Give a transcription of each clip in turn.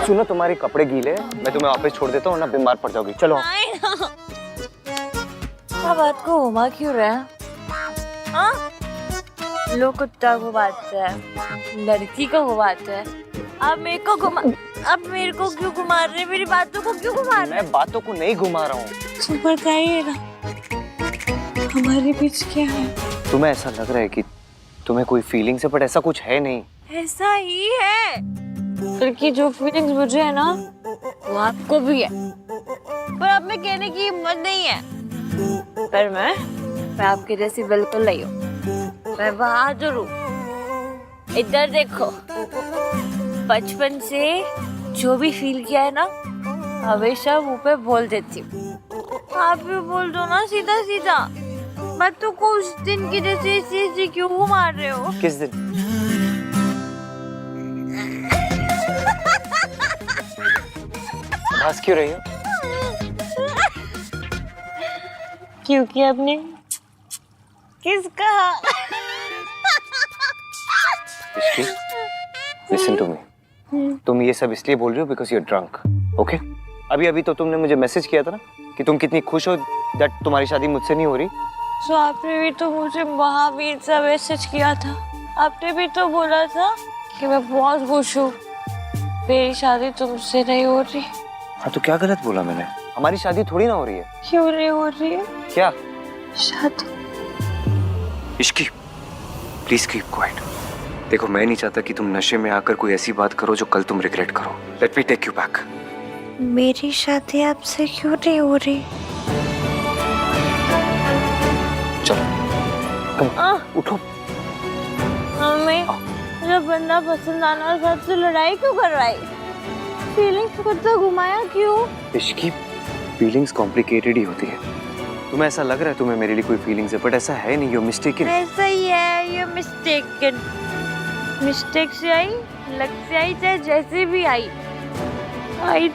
सुनो तुम्हारे कपड़े गीले हैं, मैं तुम्हें वापस छोड़ देता हूँ ना, बीमार पड़ जाओगी। चलो क्या बात को घुमा क्यों रहे हैं? हाँ? लोग कुत्ता घुमाते हैं, लड़की को घुमाते हैं, अब मेरे को घुमा, अब मेरे को क्यों घुमा रहे? मेरी बातों को क्यों घुमा रहे? मैं बातों को नहीं घुमा रहा हूँ। तो बताइएगा हमारे बीच क्या है? तुम्हें ऐसा लग रहा है कि तुम्हें कोई फीलिंग्स है, बट ऐसा कुछ है नहीं। ऐसा ही है, बल्कि जो फीलिंग्स मुझे है ना वो आपको भी है, पर अब मैं कहने की हिम्मत नहीं है। पर मैं आपके जैसी बिल्कुल नहीं हूँ, मैं बहादुर हूँ। इधर देखो, बचपन से जो भी फील किया है ना हमेशा मुंह पे बोल देती हूँ। आप भी बोल दो ना सीधा सीधा। बातों को उस दिन की जैसे ऐसे क्यों घुमा रहे हो? किस दिन? हंस क्यों रही हो? क्योंकि आपने किस कहा? लिसन टू मी, तुम ये सब इसलिए बोल रही हो because you are drunk, okay? अभी तो तुमने मुझे मैसेज किया था ना कि तुम कितनी खुश हो दैट तुम्हारी शादी मुझसे नहीं हो रही। तो आपने भी तो मुझे महावीर सा मैसेज किया था। आपने भी तो बोला था कि मैं बहुत खुश हूँ, मेरी शादी तुमसे नहीं हो रही। हाँ तो क्या गलत बोला मैंने? हमारी शादी थोड़ी ना हो रही है। क्यों नहीं हो रही है? क्या शादी? Ishki, please keep quiet. देखो मैं नहीं चाहता कि तुम नशे में आकर कोई ऐसी बात करो जो कल तुम रिग्रेट करो। Let me take you back. मेरी शादी आपसे क्यों नहीं हो रही? चलो उठो। हमें जब बंदा पसंद आना और सबसे लड़ाई क्यों करवाई? फीलिंग्स को तो घुमाया क्यों? इश्की, फीलिंग्स कॉम्प्लिकेटेड ही होती है। तुम्हें ऐसा लग रहा है तुम्हें मेरे लिए कोई फीलिंग्स है, बट ऐसा है नहीं। You mistaken. ऐसा ही है, यू मिस्टेकन। मिस्टेक से आई, लग से आई, चाहे जैसे भी आई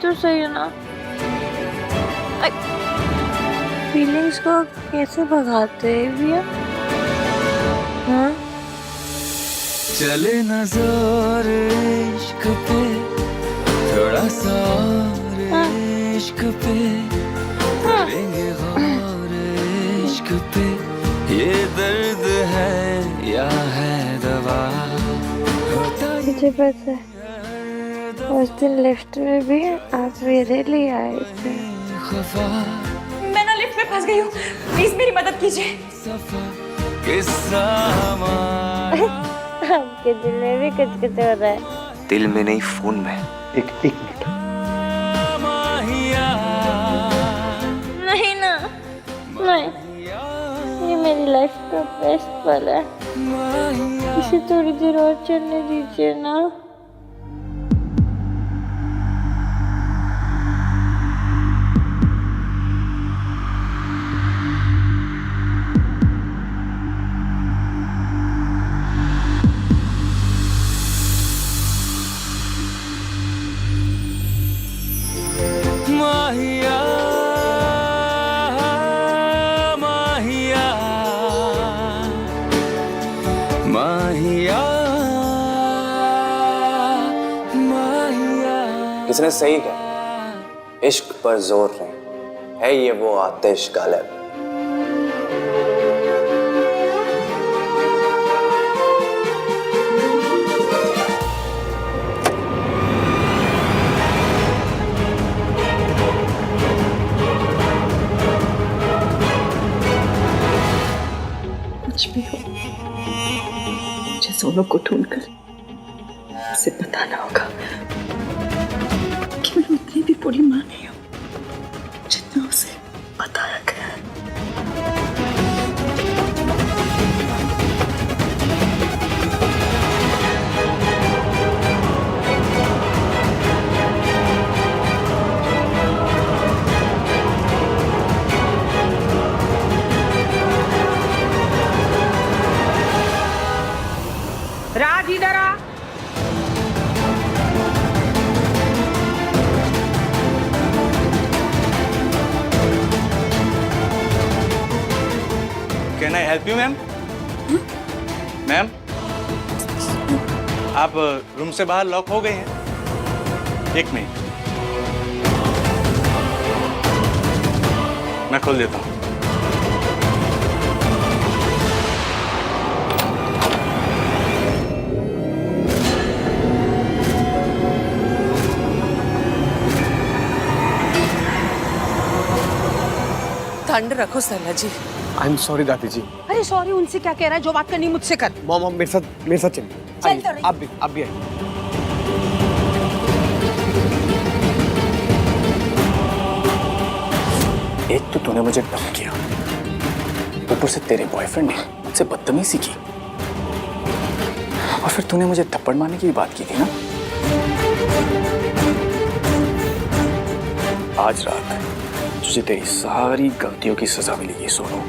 तो सही है ना। फीलिंग्स को कैसे भगाते हैं भैया? हाँ? चले न जोर इश्क पे, थोड़ा सा और इश्क पे, करेंगे गौर इश्क पे, ये दर्द है या है दवा। मुझे पता है, उस दिन लिफ्ट में भी आप मेरे लिए आए थे। मैं ना लिफ्ट में फंस गई हूँ, प्लीज मेरी मदद कीजिए। किस्सा आपके दिल में भी कुछ कुछ हो रहा है। दिल में नहीं, फोन में। एक मिनट। नहीं ना, नहीं, ये मेरी लाइफ का बेस्ट पल है। इसे थोड़ी देर और चलने दीजिए ना। माहिया माहिया माहिया माहिया। किसने सही कहा, इश्क पर जोर नहीं है ये वो आतिश गालिब। कुछ भी हो, मुझे सोनू को ढूंढकर उसे बताना होगा कि मैं उतनी भी बुरी मां नहीं हूं जितना उसे बताया गया है। राज इधर आ। Can I help you ma'am? Ma'am, आप रूम से बाहर लॉक हो गए हैं। एक मिनट, मैं खोल देता हूँ। ठंड रखो सरला जी। आई एम सॉरी दादी जी। अरे सॉरी उनसे क्या कह रहा है, जो बात करनी मुझसे कर। मॉम मेरे साथ चलिए। चल आइए, तो रही। आप भी आइए। एक तो तूने मुझे डंप किया, ऊपर से तेरे बॉयफ्रेंड ने मुझसे बदतमीजी की, और फिर तूने मुझे थप्पड़ मारने की भी बात की थी ना। आज रात तुझे तेरी सारी गलतियों की सजा मिलेगी सोनू।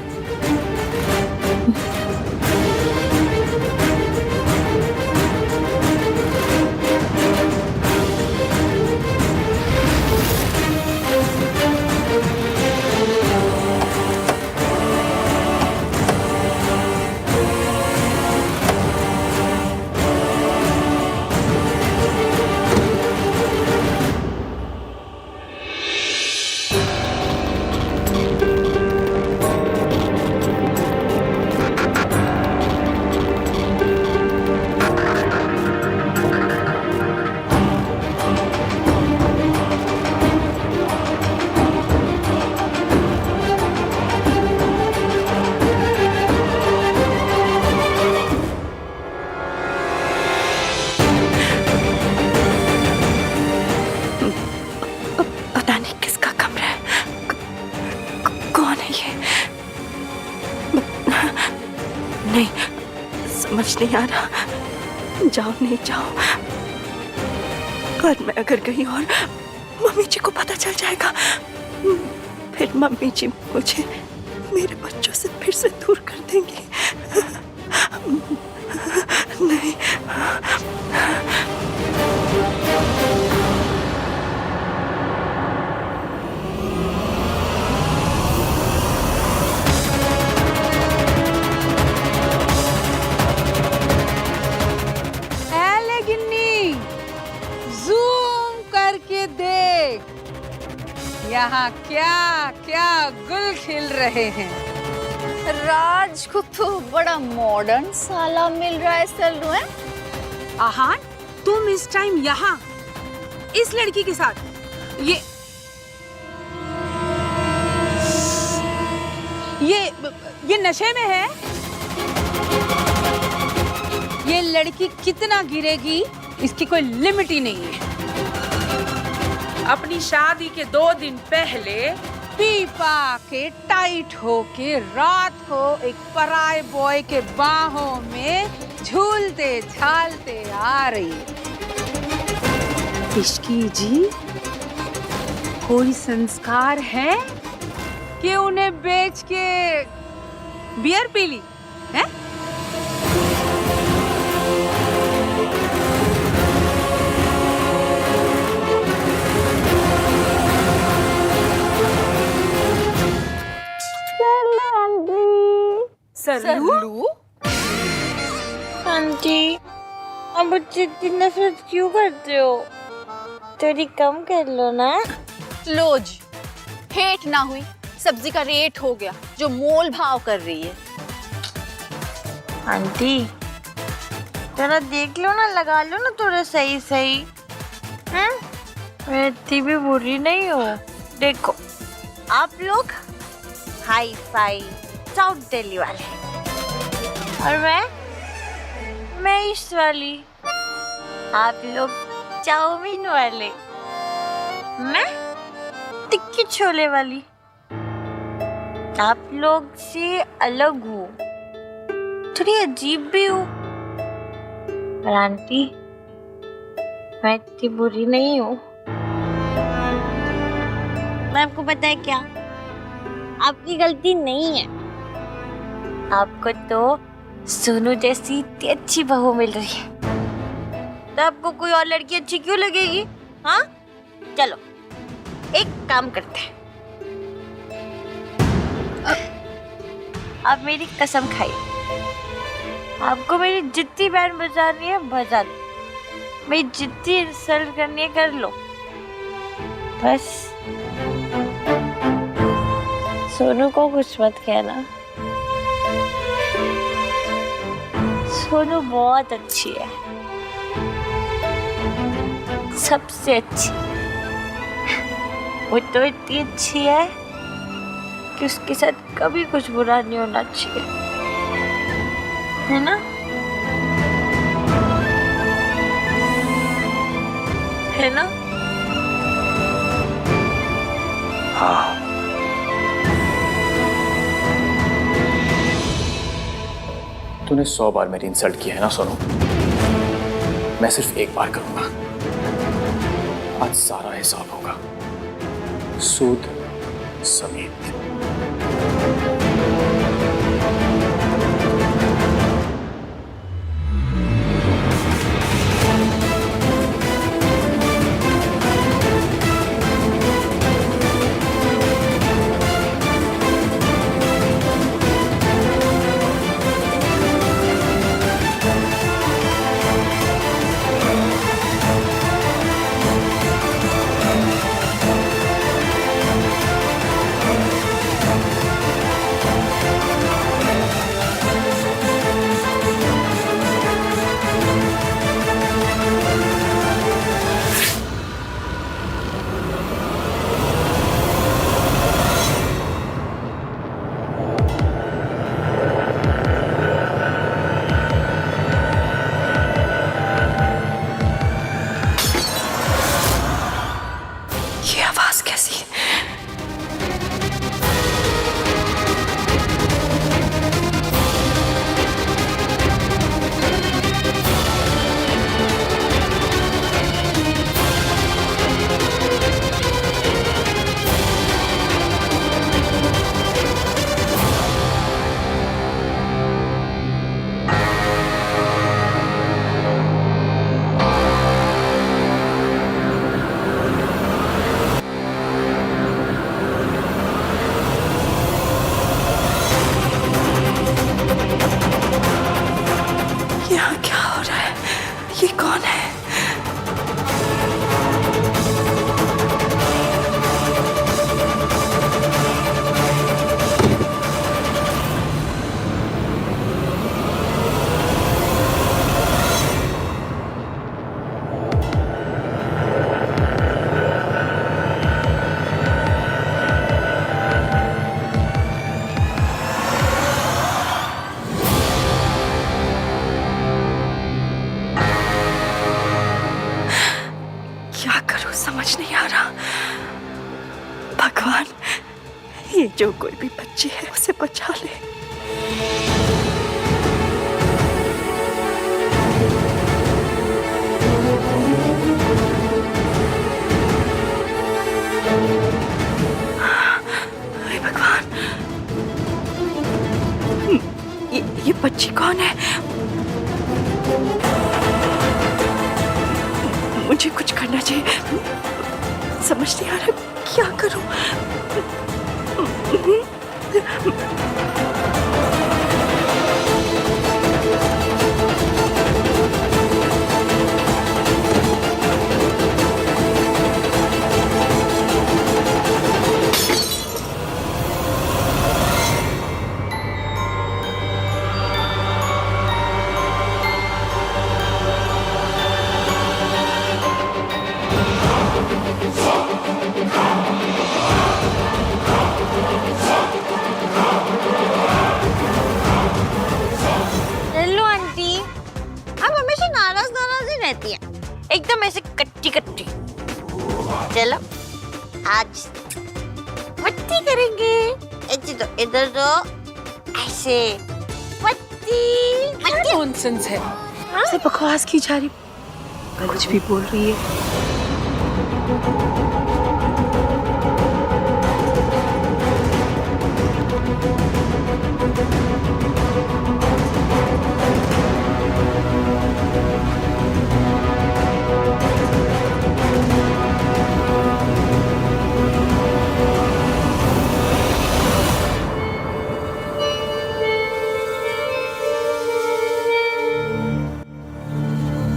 पता नहीं किसका कमरा है, कौन है ये? नहीं समझ नहीं आ रहा। जाओ नहीं जाओ, और मैं अगर गई और मम्मी जी को पता चल जाएगा, फिर मम्मी जी मुझे मेरे बच्चों से फिर से दूर कर देंगी। नहीं। ऐले गिन्नी, जूम करके देख, यहाँ क्या क्या गुल खिल रहे हैं। राज को तो बड़ा मॉडर्न साला मिल रहा है सल्लू है। आहान, तुम इस टाइम यहाँ इस लड़की के साथ, ये नशे में है। ये लड़की कितना गिरेगी इसकी कोई लिमिट ही नहीं है। अपनी शादी के 2 दिन पहले पी पा के टाइट होके रात को एक पराये बॉय के बाहों में झूलते झालते आ रही है। इश्की जी, कोई संस्कार है कि उन्हें बेच के बियर पी ली है? सल्लू? आंटी, अब मुझसे इतनी नफरत क्यों करते हो? थोड़ी कम कर लो ना। लोज, हेट ना हुई, सब्जी का रेट हो गया जो मोल भाव कर रही है। आंटी जरा देख लो ना, लगा लो ना थोड़ा सही सही। मैं इतनी भी बुरी नहीं हूँ। देखो आप लोग हाई फाई साउथ दिल्ली वाले, और मैं ईस्ट वाली। आप लोग चाउमीन वाले, मैं टिक्की छोले वाली। आप लोग से अलग हूँ, थोड़ी अजीब भी हूँ। पर आंटी मैं इतनी बुरी नहीं हूँ। मैं आपको पता है क्या, आपकी गलती नहीं है। आपको तो सोनू जैसी इतनी अच्छी बहू मिल रही है, तो आपको कोई और लड़की अच्छी क्यों लगेगी? हाँ चलो एक काम करते हैं, आप मेरी कसम खाइए, आपको मेरी जितनी बैंड बजानी है बजा दो, मेरी जितनी इंसल्ट करनी है कर लो, बस सोनू को कुछ मत कहना। सोनू बहुत अच्छी है, सबसे अच्छी। वो तो इतनी अच्छी है कि उसके साथ कभी कुछ बुरा नहीं होना चाहिए, है ना? है ना? हाँ। तूने 100 बार मेरी इंसल्ट की है ना सोनू, मैं सिर्फ एक बार करूंगा। आज सारा हिसाब होगा, सूद समेत। ये आवाज कैसी? यहाँ क्या हो रहा है? ये कौन है? क्या करूं समझ नहीं आ रहा। भगवान, ये जो कोई भी बच्ची है उसे बचा ले। हे भगवान, ये बच्ची कौन है? मुझे कुछ करना चाहिए, समझ नहीं आ रहा क्या करूं। हेलो आंटी, आप हमेशा नाराज नाराज ही रहती हैं, एकदम ऐसे कट्टी कट्टी। चलो आज पट्टी करेंगे। ऐसे तो इधर दो, ऐसे पट्टी पट्टी। नॉनसेंस है। ऐसे बकवास की जा रही, कुछ भी बोल रही है।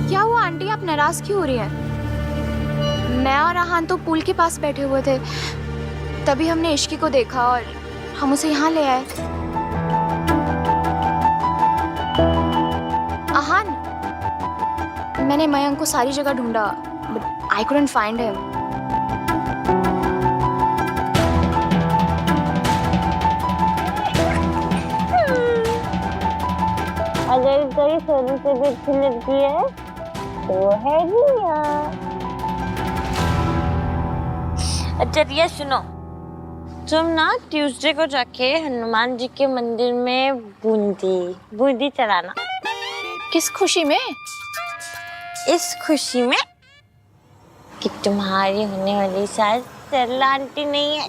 क्या हुआ आंटी, आप नाराज क्यों हो रही है? मैं और आहान तो पूल के पास बैठे हुए थे, तभी हमने इश्की को देखा और हम उसे यहाँ ले आए। आहान, मैंने मयंक को सारी जगह ढूंढा, but I couldn't find him. अगर कोई सोनू से भी अच्छी लड़की है तो वो है रिया। अच्छा रिया सुनो, तुम ना ट्यूसडे को जाके हनुमान जी के मंदिर में बूंदी चढ़ाना। किस खुशी में? इस खुशी में कि तुम्हारी होने वाली सास सरला आंटी नहीं है।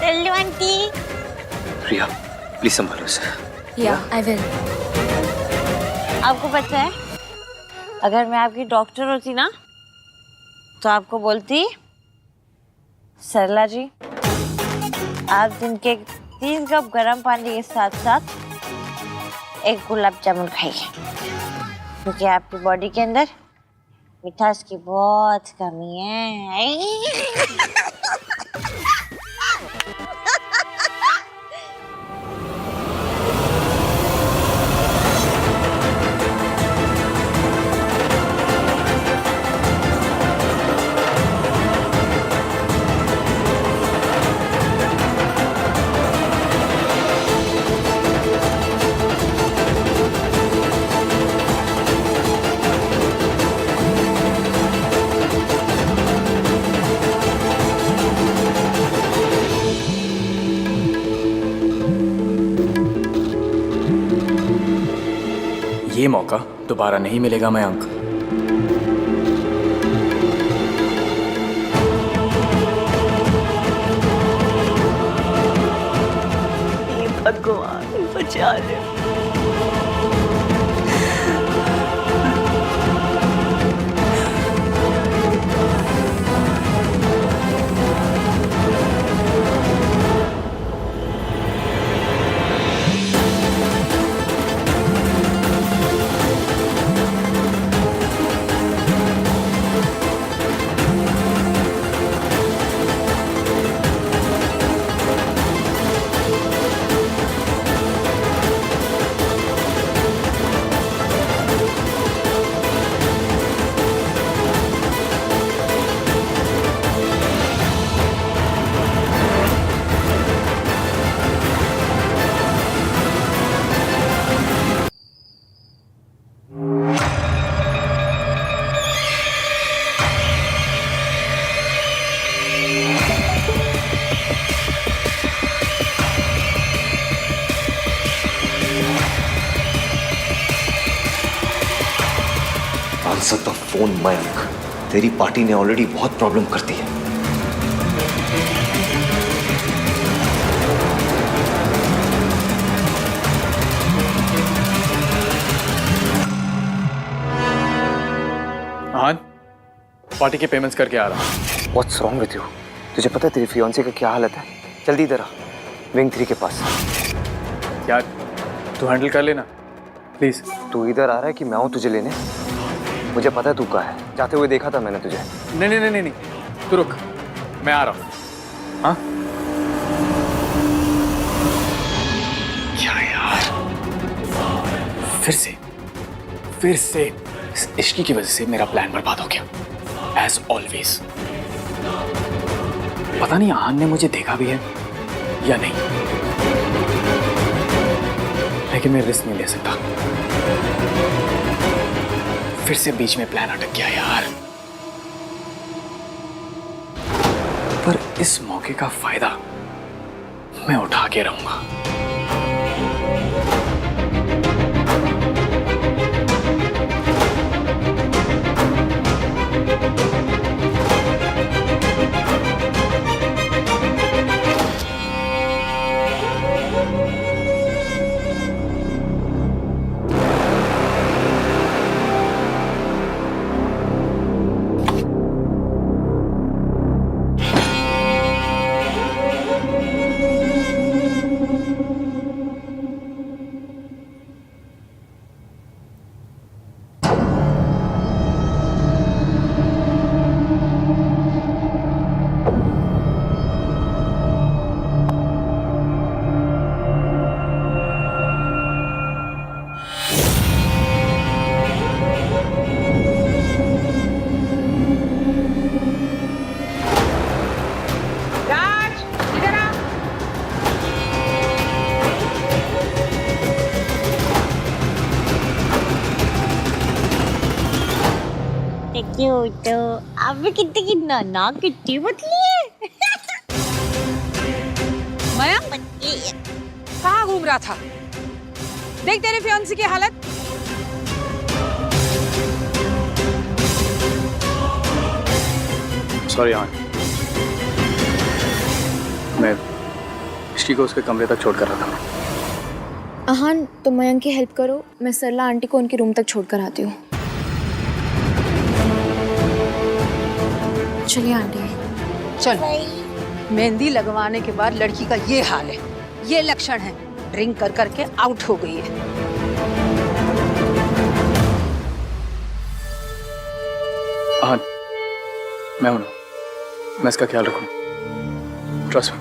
सरलू आंटी। रिया प्लीज संभालो इसे। या आई विल। आपको पता है, अगर मैं आपकी डॉक्टर होती ना तो आपको बोलती, सरला जी आप दिन के 3 कप गर्म पानी के साथ साथ एक गुलाब जामुन खाइए, क्योंकि आपकी बॉडी के अंदर मिठास की बहुत कमी है। ये मौका दोबारा नहीं मिलेगा मयंक। भगवान बचा ले। आंसर द फोन मयंक, तेरी पार्टी ने ऑलरेडी बहुत प्रॉब्लम कर दी है। आहान, पार्टी के पेमेंट्स करके आ रहा हूँ। What's wrong with you? तुझे पता है तेरी फियांसे का क्या हालत है? जल्दी इधर आ, विंग 3 के पास। यार तू हैंडल कर लेना प्लीज। तू इधर आ रहा है कि मैं आऊँ तुझे लेने? मुझे पता है तू कहाँ है, जाते हुए देखा था मैंने तुझे। नहीं नहीं नहीं नहीं, तू रुक, मैं आ रहा हूँ। हाँ क्या यार, फिर से इस इश्की की वजह से मेरा प्लान बर्बाद हो गया एज ऑलवेज। पता नहीं आहान ने मुझे देखा भी है या नहीं, लेकिन मैं रिस्क नहीं ले सकता। फिर से बीच में प्लान अटक गया यार। पर इस मौके का फायदा मैं उठा के रहूंगा। क्यूट आप भी कितनी की ना कितनी पतली है। मयंक कहाँ घूम रहा था? देख तेरे फियांसी की हालत। सॉरी आन, मैं इश्की को उसके कमरे तक छोड़ कर रहा था। अहान तुम मयंक की हेल्प करो, मैं सरला आंटी को उनके रूम तक छोड़ कर आती हूँ। चलिए आंटी। चल, मेहंदी लगवाने के बाद लड़की का ये हाल है, ये लक्षण है, ड्रिंक कर करके आउट हो गई है। आन, मैं हूं ना, मैं इसका ख्याल रखूं। Trust me.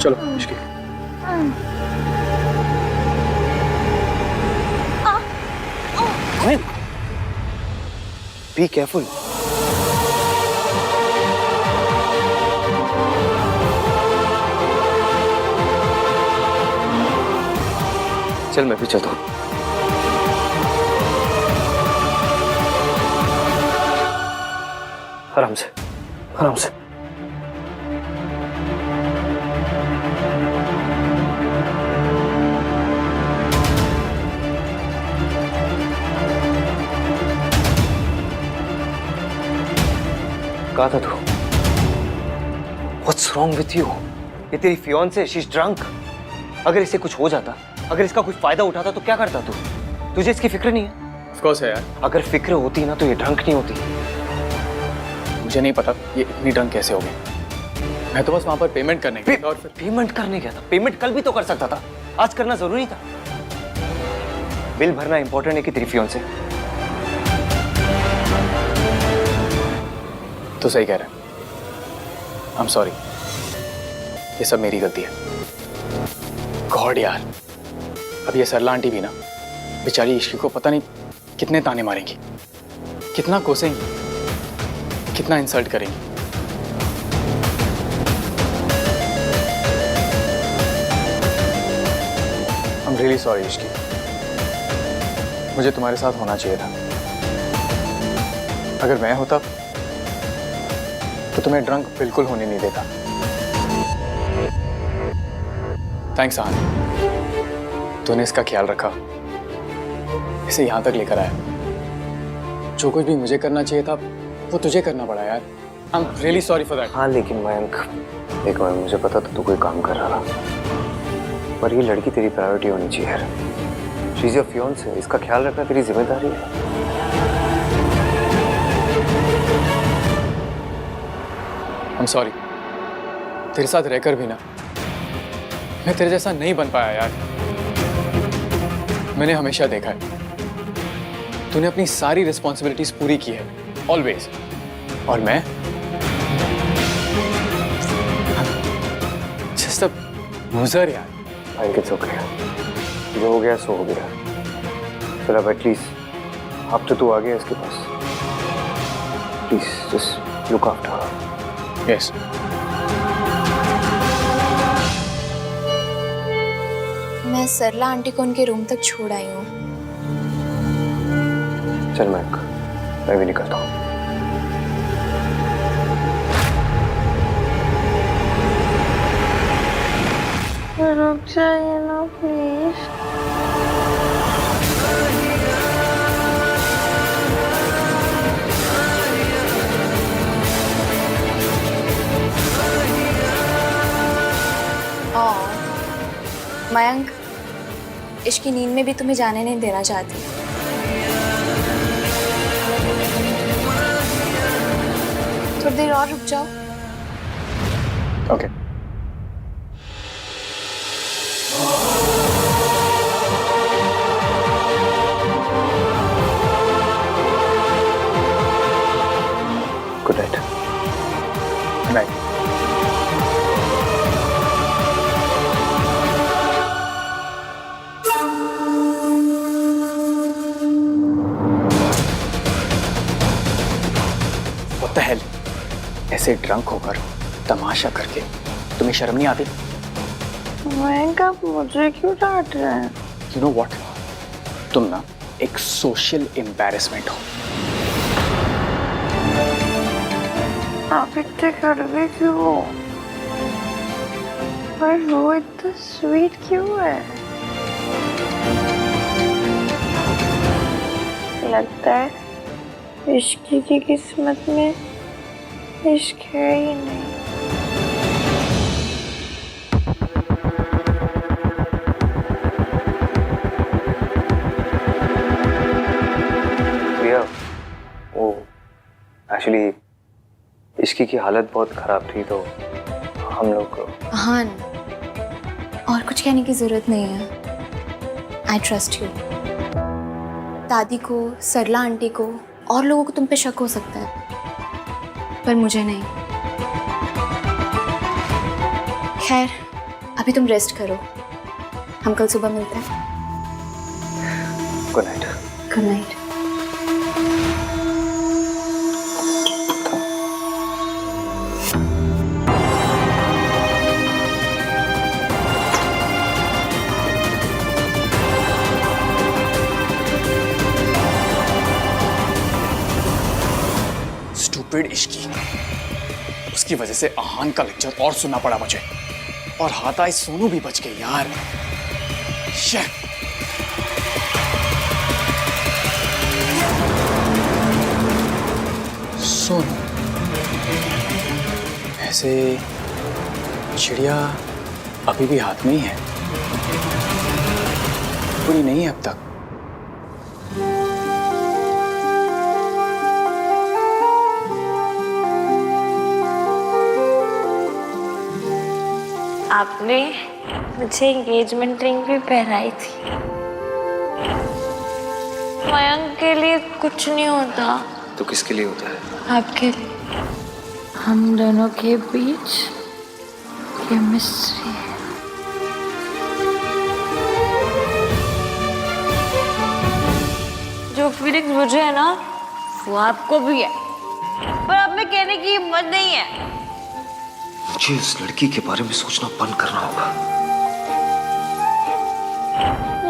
चलो इश्की। Be careful. चल मैं भी चलता हूँ। आराम से, आराम से। कहा था तू? What's wrong with you? ये तेरी फियांसे, she's drunk। अगर इसे कुछ हो जाता, अगर इसका कुछ फायदा उठाता तो क्या करता तू? तुझे इसकी फिक्र नहीं है? Of course है यार। अगर फिक्र होती ना तो ये ड्रंक नहीं होती। मुझे नहीं पता ये इतनी ड्रंक कैसे हो गई। मैं तो बस वहां पर पेमेंट करने गया था और फिर पेमेंट करने गया था। पेमेंट कल भी तो कर सकता था, आज करना जरूरी था। बिल भरना इंपॉर्टेंट है कि तेरी फियांसे? तो सही कह रहा है। I'm sorry, ये सब मेरी गलती है। गॉड यार, अब ये सरला आंटी भी ना बेचारी इश्की को पता नहीं कितने ताने मारेंगी, कितना कोसेंगी, कितना इंसल्ट करेंगी। I'm really sorry इश्की, मुझे तुम्हारे साथ होना चाहिए था। अगर मैं होता तो तुम्हें ड्रंक बिल्कुल होने नहीं देता। थैंक्स आन, तूने इसका ख्याल रखा, इसे यहां तक लेकर आया। जो कुछ भी मुझे करना चाहिए था वो तुझे करना पड़ा यार। I am really sorry for that. हाँ लेकिन मयंक, एक बार मुझे पता था तू कोई काम कर रहा था, पर ये लड़की तेरी प्रायोरिटी होनी चाहिए यार। शी इज योर फियांसे, इसका ख्याल रखना तेरी जिम्मेदारी है। I'm sorry, तेरे साथ रहकर भी ना मैं तेरे जैसा नहीं बन पाया यार। मैंने हमेशा देखा है तूने अपनी सारी रिस्पॉन्सिबिलिटीज पूरी की है, ऑलवेज। और मैं जस्ट अ लूजर यार। इट्स ओके, जो हो गया सो हो गया। चल अब एटलीस्ट अब तो तू आ गया इसके पास। Please just look after her. Yes. मैं सरला आंटी को उनके रूम तक छोड़ आई हूँ। चल मयंक, मैं भी निकलता हूँ। रुक जाइए ना प्लीज। मयंक, इश्की नींद में भी तुम्हें जाने नहीं देना चाहती। थोड़ी देर और रुक जाओ। Okay. Good night. Good night. What the hell? ऐसे ड्रंक होकर तमाशा करके तुम्हें शर्म नहीं आती? मयंक आप मुझे क्यों डांट रहे हैं? You know what? तुम ना एक सोशल एम्बैरेसमेंट हो। आप इतने कड़वे क्यों हो? पर वो इतना स्वीट क्यों है? लगता है इश्क की किस्मत में इश्क है ही नहीं। भैया वो एक्चुअली इश्की की हालत बहुत खराब थी तो हम लोग को हाँ, और कुछ कहने की जरूरत नहीं है। I trust you. दादी को, सरला आंटी को और लोगों को तुम पे शक हो सकता है, पर मुझे नहीं। खैर, अभी तुम रेस्ट करो, हम कल सुबह मिलते हैं। Good night. Good night. Stupid Ishki, उसकी वजह से आहान का लेक्चर और सुनना पड़ा मुझे, और हाथाई सोनू भी बच गई यार। शिट। सोनू, ऐसे चिड़िया अभी भी हाथ में ही है, पूरी नहीं है अब तक। आपने मुझे एंगेजमेंट रिंग भी पहनाई थी। मयंक के लिए कुछ नहीं होता तो किसके लिए होता है? आपके लिए। हम दोनों के बीच केमिस्ट्री है। जो फीलिंग्स मुझे है ना वो आपको भी है, पर अब में कहने की हिम्मत नहीं है। मुझे उस लड़की के बारे में सोचना बंद करना होगा।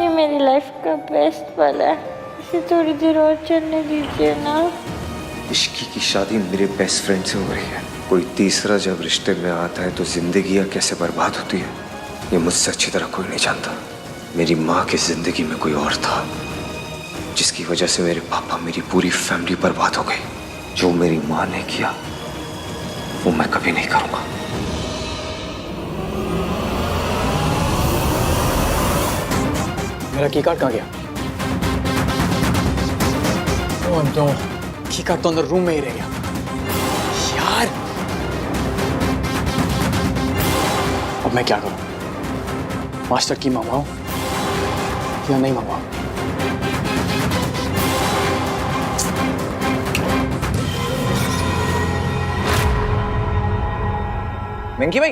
ये मेरी लाइफ का बेस्ट पल है, इसे थोड़ी देर और चलने दीजिए ना। इश्की की शादी मेरे बेस्ट फ्रेंड से हो रही है। कोई तीसरा जब रिश्ते में आता है तो जिंदगियां कैसे बर्बाद होती है ये मुझसे अच्छी तरह कोई नहीं जानता। मेरी माँ की जिंदगी में कोई और था, जिसकी वजह से मेरे पापा, मेरी पूरी फैमिली बर्बाद हो गई। जो मेरी माँ ने किया वो मैं कभी नहीं करूंगा। मेरा की कार्ड कहाँ गया? ओह नो, की कार्ड तो अंदर रूम में ही रह गया यार। अब मैं क्या करूं? मास्टर की मंगवाऊं या नहीं मंगवाऊं? वेंकी भाई,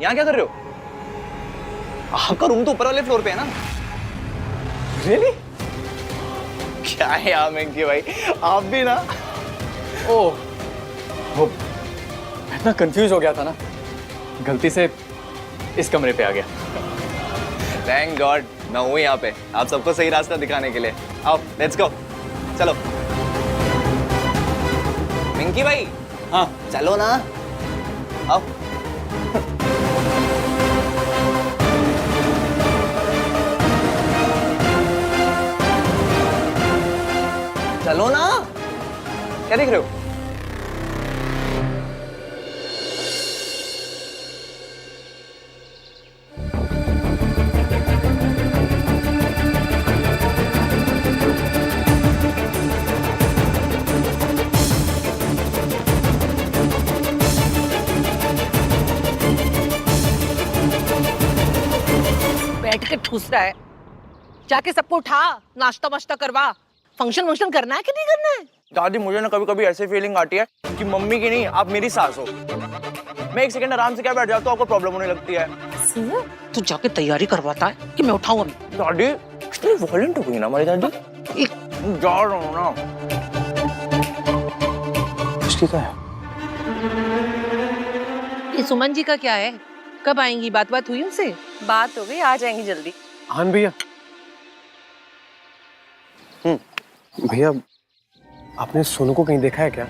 यहाँ क्या कर रहे हो? आपका रूम तो ऊपर वाले फ्लोर पे है ना? रियली? क्या है यार वेंकी भाई, आप भी ना। ओह, वो मैं इतना कंफ्यूज हो गया था ना, गलती से इस कमरे पे आ गया। थैंक गॉड मैं हूँ यहाँ पे, आप सबको सही रास्ता दिखाने के लिए। आओ लेट्स गो, चलो। वेंकी भाई, हाँ चलो ना, आओ। चलो ना, क्या देख रहे हो? बैठ के ठूस रहा है, जाके सबको उठा, नाश्ता वाश्ता करवा। फंक्शन करना है कि नहीं करना है? दादी मुझे ना कभी कभी ऐसी फीलिंग आती है कि मम्मी की नहीं, आप मेरी सास हो। मैं एक सेकंड आराम से क्या बैठ जाता हूँ, आपको प्रॉब्लम होने लगती है। तू जाके तैयारी करवाता है कि मैं उठाऊं अभी? दादी कितनी वॉयलेंट हो गई ना हमारी दादी। जा रहा हूँ ना। इसकी क्या है? ये सुमन जी का क्या है? कब आएंगी? बात हुई उनसे? बात हो गई, आ जाएंगी जल्दी। आहान भैया, भैया आपने सोनू को कहीं देखा है क्या?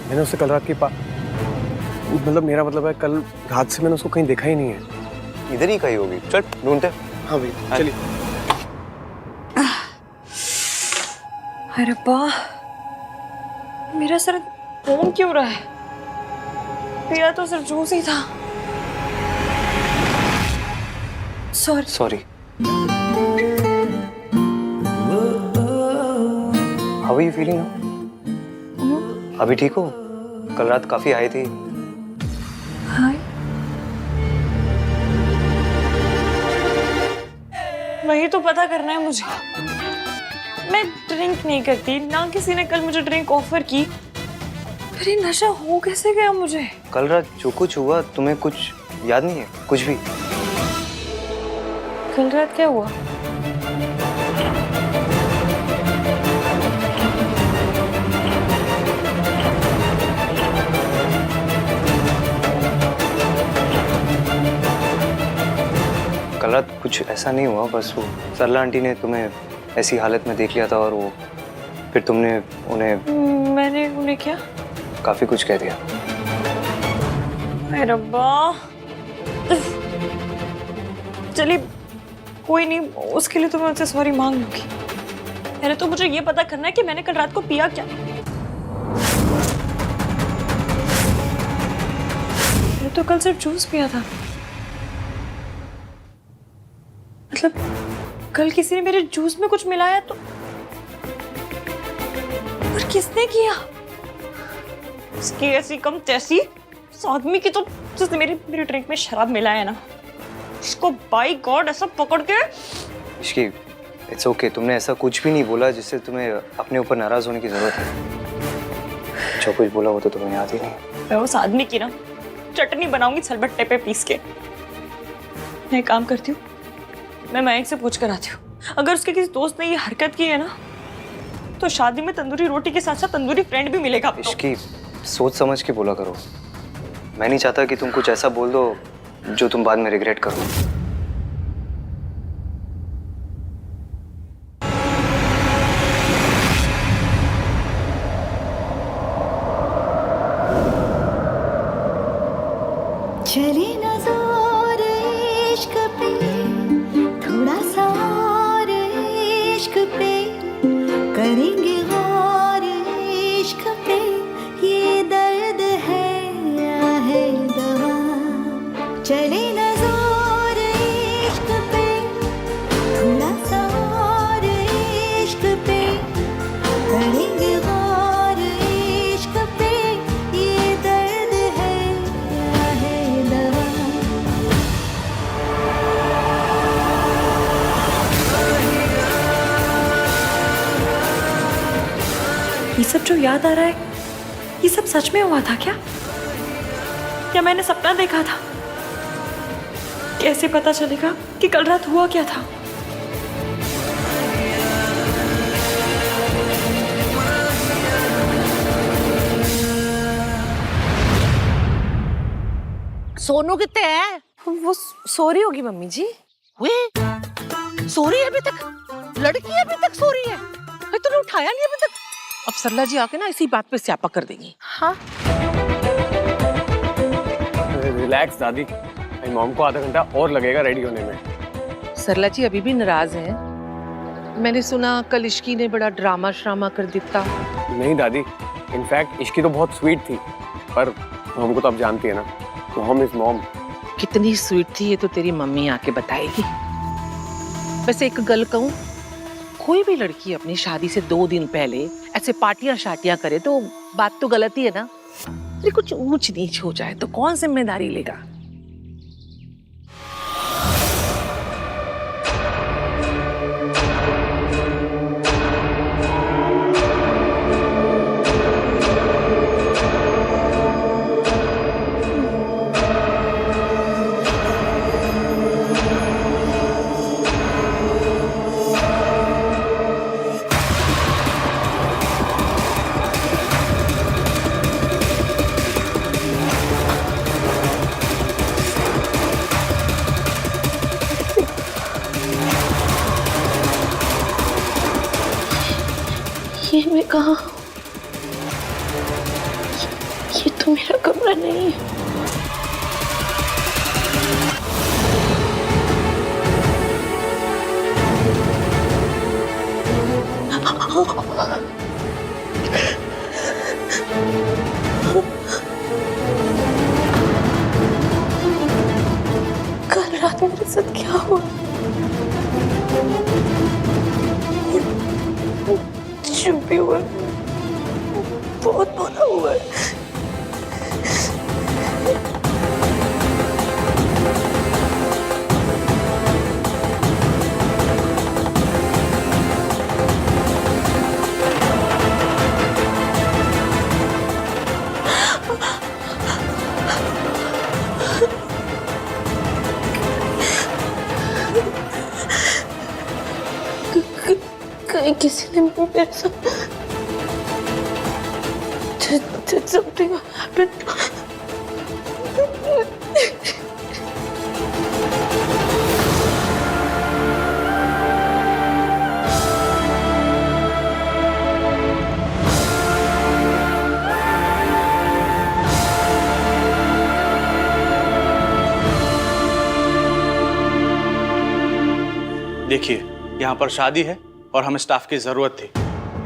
मैंने उसे कल रात की मतलब मेरा मतलब है कल रात से मैंने उसको कहीं देखा ही नहीं है। इधर ही कहीं होगी, चल ढूंढते। हाँ भैया चलिए। अरे रब्बा, मेरा सर घूम क्यों रहा है? मेरा तो सिर्फ जूस ही था। Sorry sorry. How are you feeling? अभी ठीक हो? कल रात काफी आई थी। हाय, वही तो पता करना है मुझे। मैं ड्रिंक नहीं करती, ना किसी ने कल मुझे ड्रिंक ऑफर की। फिर ये नशा हो कैसे गया मुझे? कल रात जो कुछ हुआ तुम्हें कुछ याद नहीं है? कुछ भी? कल रात क्या हुआ? कल रात कुछ ऐसा नहीं हुआ, बस वो सरला आंटी ने तुम्हें ऐसी हालत में देख लिया था और वो फिर तुमने उन्हें मैंने उन्हें क्या? काफी कुछ कह दिया। अरे रब्बा, चलिए कोई नहीं, उसके लिए तो मैं उनसे सॉरी मांग लूंगी। पहले तो मुझे ये पता करना है कि मैंने कल रात को पिया क्या। मैंने तो कल सिर्फ जूस पिया था। मतलब कल किसी ने मेरे जूस में कुछ मिलाया तो, और किसने किया? उसकी ऐसी कम तैसी उस आदमी की तो, जिसने मेरे ड्रिंक में शराब मिलाया है ना, इसको बाय गॉड ऐसा पकड़ के। इश्की, इट्स ओके, तुमने ऐसा कुछ भी नहीं बोला जिससे तुम्हें अपने ऊपर नाराज होने की जरूरत है। जो कुछ बोला वो तो तुम्हें याद ही नहीं। मैं उस आदमी की ना चटनी बनाऊंगी सिलबट्टे पे पीस के। मैं एक काम करती हूँ, मैं मयंक से पूछ कर आती हूँ। अगर उसके किसी दोस्त ने ये हरकत की है ना, तो शादी में तंदूरी रोटी के साथ साथ तंदूरी फ्रेंड भी मिलेगा। इश्की, सोच समझ के बोला करो। मैं नहीं चाहता कि तुम कुछ ऐसा बोल दो जो तुम बाद में रिग्रेट करो। चले ना जोर इश्क पे, थोड़ा सा और इश्क पे, करेंगे गौर इश्क पे, ये दर्द है या है दवा। चले ना जोर इश्क पे, थोड़ा सा और इश्क पे, करेंगे गौर इश्क पे, ये दर्द है या है दवा। ये सब जो याद आ रहा है, ये सब सच में हुआ था क्या? या मैंने सपना देखा था? कैसे पता चलेगा कि कल रात हुआ क्या था? सोनू कितने है? वो सो रही होगी मम्मी जी। वे सो रही है अभी तक? लड़की अभी तक सो रही है? अरे तूने उठाया नहीं अभी तक? अब सरला जी आके ना इसी बात पे स्यापा कर देंगी। हाँ, रिलैक्स दादी, मेरी मॉम को आधा घंटा और लगेगा रेडी होने में। सरला जी अभी भी नाराज हैं। मैंने सुना कल इश्की ने बड़ा ड्रामा श्रामा कर दिया। नहीं दादी, इनफैक्ट इश्की तो बहुत स्वीट थी, पर हमको तो अब जानती है ना, तो हम इस मॉम। कितनी स्वीट थी ये तो तेरी मम्मी आके बताएगी। वैसे एक गल कहूं, कोई भी लड़की अपनी शादी से 2 दिन पहले ऐसे पार्टियां शाटियां करे तो बात तो गलत ही है ना। अरे कुछ ऊंच नीच हो जाए तो कौन जिम्मेदारी लेगा? ये मैं कहाँ हूँ? ये तो मेरा कमरा नहीं है। कल रात मेरे साथ क्या हुआ? जो भी हुआ बहुत बुरा हुआ है। कहीं किसी ने मेरे साथ something happened. देखिए, यहाँ पर शादी है और हमें स्टाफ की जरूरत थी,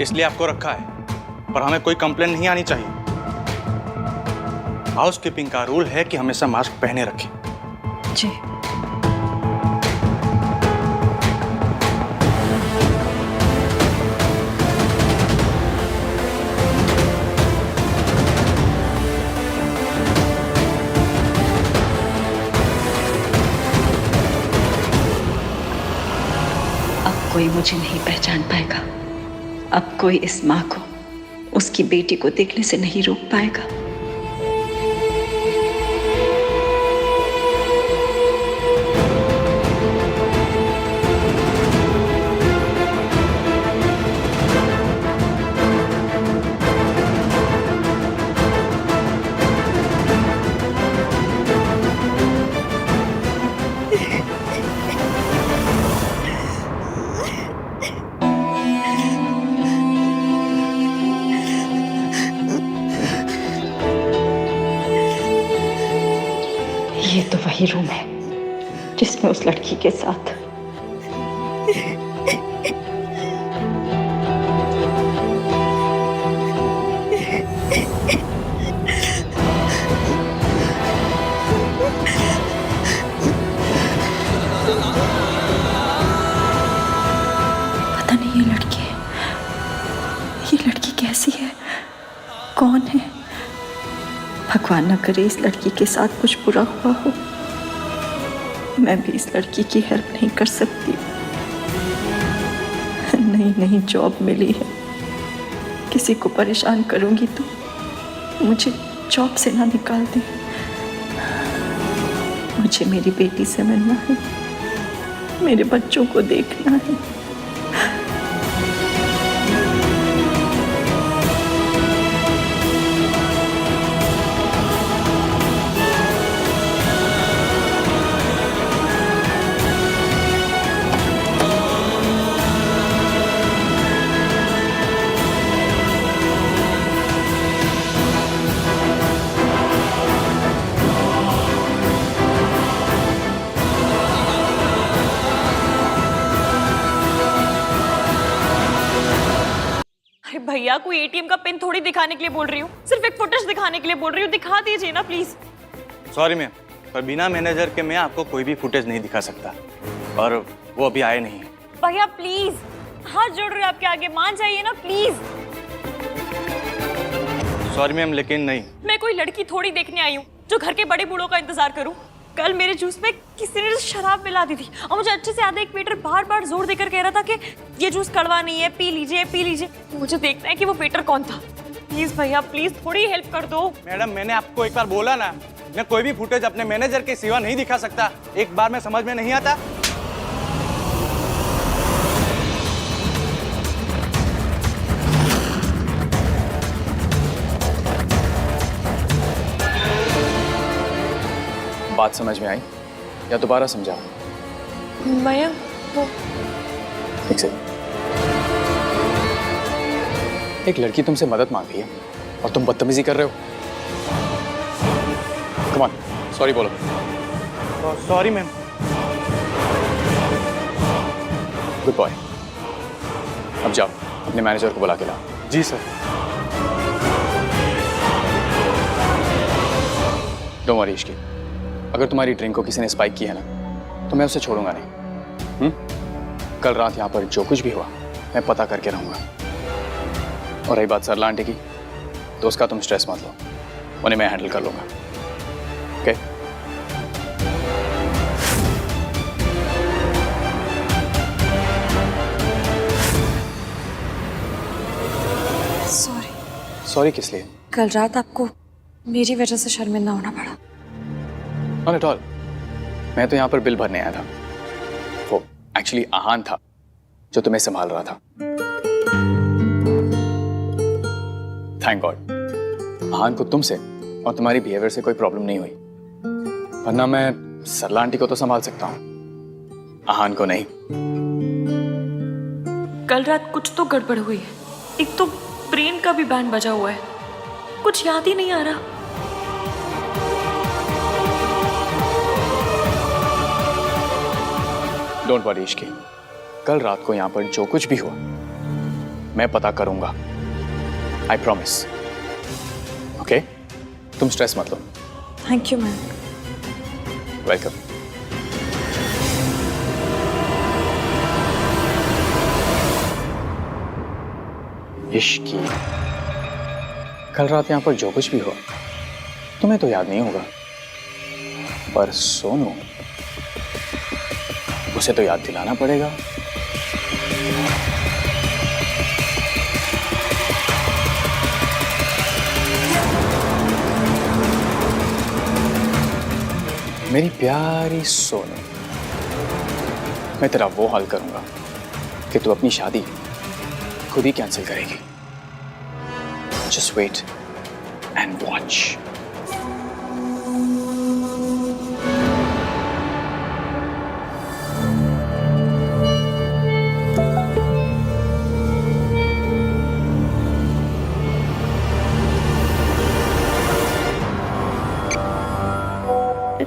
इसलिए आपको रखा है। पर हमें कोई कंप्लेन नहीं आनी चाहिए। हाउसकीपिंग का रूल है कि हमेशा मास्क पहने रखें। जी। अब कोई मुझे नहीं पहचान पाएगा। अब कोई इस माँ को उसकी बेटी को देखने से नहीं रोक पाएगा। ये तो वही रूम है जिसमें उस लड़की के साथ पता नहीं ये लड़की कैसी है, कौन है? भगवान न करे इस लड़की के साथ कुछ बुरा हुआ हो। मैं भी इस लड़की की हेल्प नहीं कर सकती। नई जॉब मिली है, किसी को परेशान करूंगी तो मुझे जॉब से ना निकाल दे। मुझे मेरी बेटी से मिलना है, मेरे बच्चों को देखना है। भैया कोई एटीएम का पिन थोड़ी दिखाने के लिए बोल रही हूँ, सिर्फ एक फुटेज दिखाने के लिए बोल रही हूँ। दिखा दीजिए ना प्लीज। सॉरी मैम, पर बिना मैनेजर के मैं आपको कोई भी फुटेज नहीं दिखा सकता, और वो अभी आए नहीं। भैया प्लीज, हाथ जोड़ रहे हो आपके आगे, मान जाइए ना प्लीज। सॉरी मैम, लेकिन नहीं। मैं कोई लड़की थोड़ी देखने आई हूँ जो घर के बड़े बूढ़ों का इंतजार करूँ। कल मेरे जूस में किसी ने शराब मिला दी थी और मुझे अच्छे से याद है, एक वेटर बार बार जोर देकर कह रहा था कि ये जूस कड़वा नहीं है, पी लीजिए पी लीजिए। मुझे देखना है कि वो वेटर कौन था। प्लीज भैया प्लीज थोड़ी हेल्प कर दो। मैडम, मैंने आपको एक बार बोला ना, मैं कोई भी फुटेज अपने मैनेजर के सिवा नहीं दिखा सकता। एक बार में समझ में नहीं आता। बात समझ में आई या दोबारा समझाओ? भैया वो ठीक से एक लड़की तुमसे मदद मांग रही है और तुम बदतमीजी कर रहे हो। कम ऑन, सॉरी बोलो। Sorry ma'am. Good boy. अब जाओ, अपने मैनेजर को बुला के लाओ। जी सर। डोंट वरी इश्की, अगर तुम्हारी ड्रिंक को किसी ने स्पाइक की है ना तो मैं उसे छोड़ूंगा नहीं। कल रात यहाँ पर जो कुछ भी हुआ मैं पता करके रहूंगा। और रही बात सरला आंटी की, तो उसका तुम स्ट्रेस मत लो, उन्हें मैं हैंडल कर लूंगा। ओके? सॉरी। सॉरी किस लिए? कल रात आपको मेरी वजह से शर्मिंदा होना पड़ा। Not at all. मैं तो यहाँ पर बिल भरने आया था। वो एक्चुअली आहान था जो तुम्हें संभाल रहा था। थैंक गॉड आहान को तुमसे और तुम्हारी बिहेवियर से कोई प्रॉब्लम नहीं हुई, वरना मैं सरला आंटी को तो संभाल सकता हूँ, आहान को नहीं। कल रात कुछ तो गड़बड़ हुई है। एक तो ब्रेन का भी बैंड बजा हुआ है, कुछ याद ही नहीं आ रहा। डोंट वरी इश्की, कल रात को यहाँ पर जो कुछ भी हुआ मैं पता करूंगा। I promise. ओके? तुम स्ट्रेस मत लो। Thank you ma'am. Welcome. Ishki, कल रात यहाँ पर जो कुछ भी हुआ तुम्हें तो याद नहीं होगा, पर सोनू उसे तो याद दिलाना पड़ेगा। मेरी प्यारी सोनू, मैं तेरा वो हाल करूंगा कि तू अपनी शादी खुद ही कैंसिल करेगी। Just wait and watch.